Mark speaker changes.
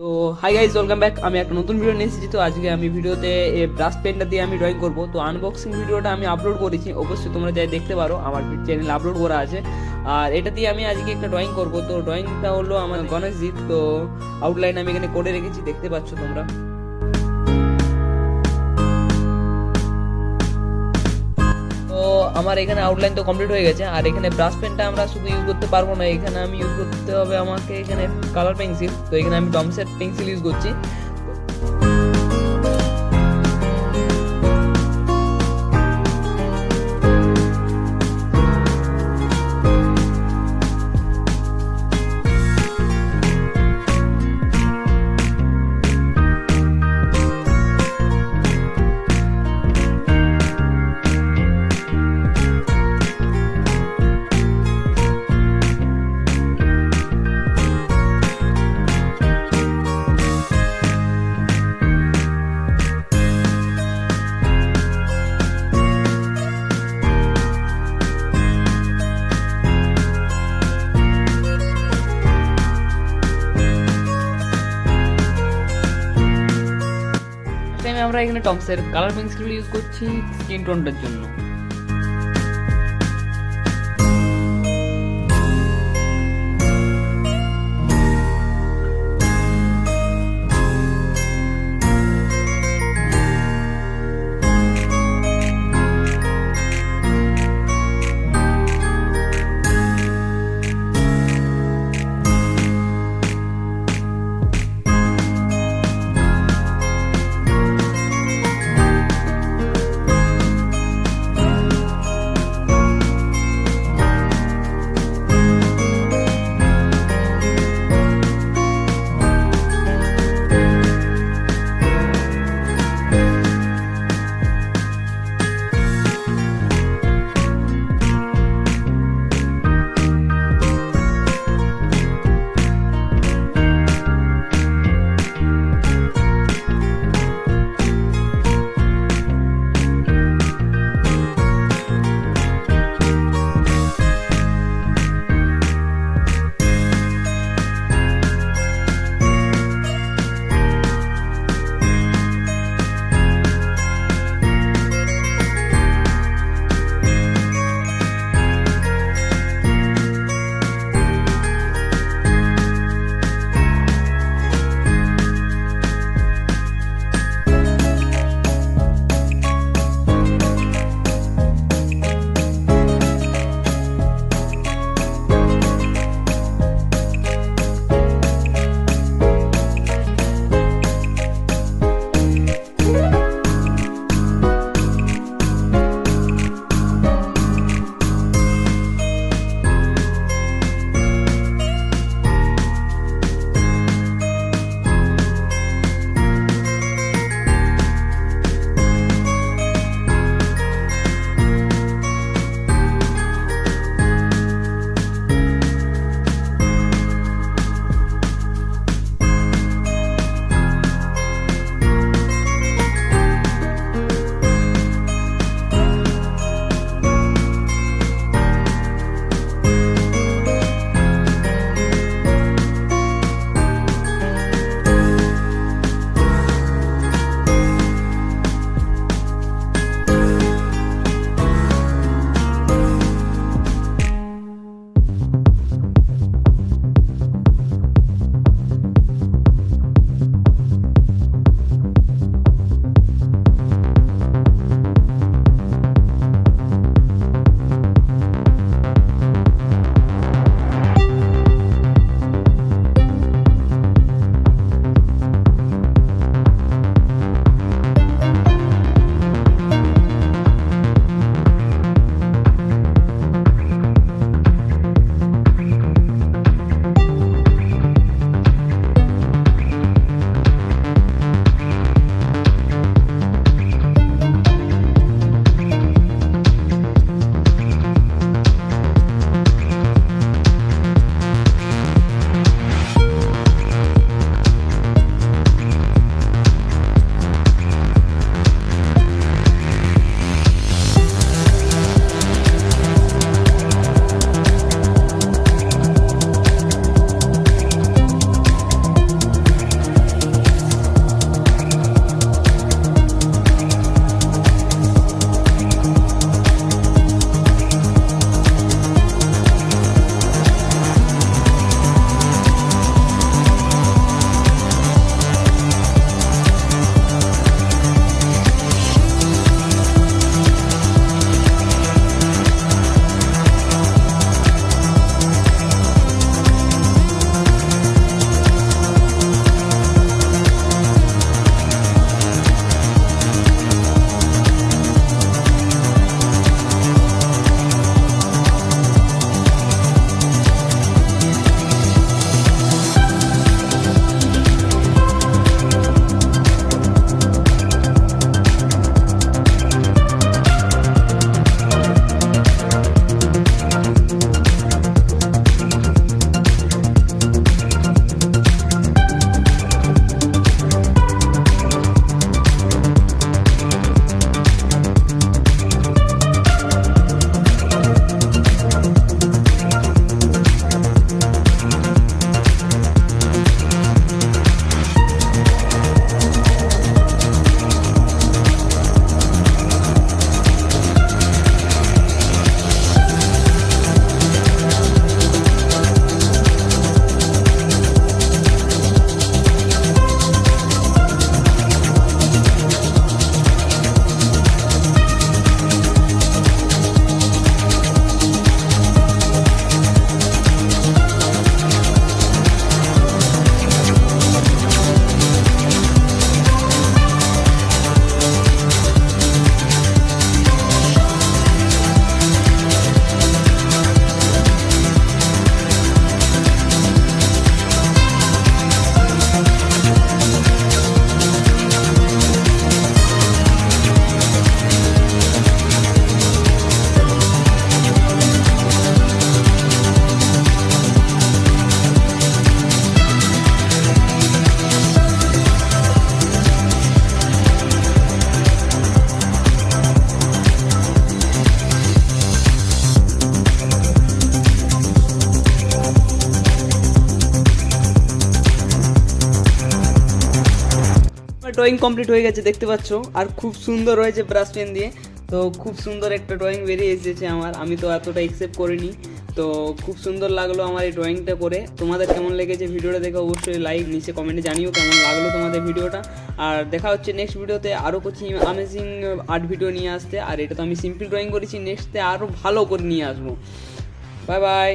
Speaker 1: তো hi guys, welcome back. আমি একটা নতুন ভিডিও নিয়ে এসেছি। তো আজকে আমি ভিডিওতে এই ব্রাশ পেনটা দিয়ে আমি ড্রয়িং করব। তো আনবক্সিং ভিডিওটা আমি আপলোড করেছি, অবশ্যই তোমরা যাই দেখতে পারো, আমার চ্যানেলে আপলোড করা আছে। আর এটা দিয়ে আমি আজকে একটা ড্রয়িং করব। তো ড্রয়িংটা হলো আমার গণেশজি। তো আউটলাইন আমি এখানে করে রেখেছি, দেখতে পাচ্ছ তোমরা। তো আমার এখানে আউটলাইন তো কমপ্লিট হয়ে গেছে। আর এখানে ব্রাশ পেনটা আমরা শুধু ইউজ করতে পারবো না, এখানে আমি ইউজ করতে হবে আমাকে এখানে কালার পেন্সিল। তো এখানে আমি ডমসের পেন্সিল ইউজ করছি। আমরা এখানে টমসের কালার পেন্সিল ইউজ করছি স্কিন টোনটার জন্য। ড্রয়িং কমপ্লিট হয়ে গেছে দেখতে পাচ্ছ, আর খুব সুন্দর হয়েছে ব্রাশ পেন দিয়ে। তো খুব সুন্দর একটা ড্রয়িং বেরিয়ে এসেছে আমার, আমি তো এতটা এক্সেপ্ট করিনি। তো খুব সুন্দর লাগলো আমার এই ড্রয়িংটা করে। তোমাদের কেমন লেগেছে ভিডিওটা দেখে অবশ্যই লাইক নিচে কমেন্টে জানিও কেমন লাগলো তোমাদের ভিডিওটা। আর দেখা হচ্ছে নেক্সট ভিডিওতে আরও কিছু অ্যামেজিং আর্ট ভিডিও নিয়ে আসতে। আর এটা তো আমি সিম্পল ড্রয়িং করেছি, নেক্সটে আরও ভালো করে নিয়ে আসবো। Bye bye.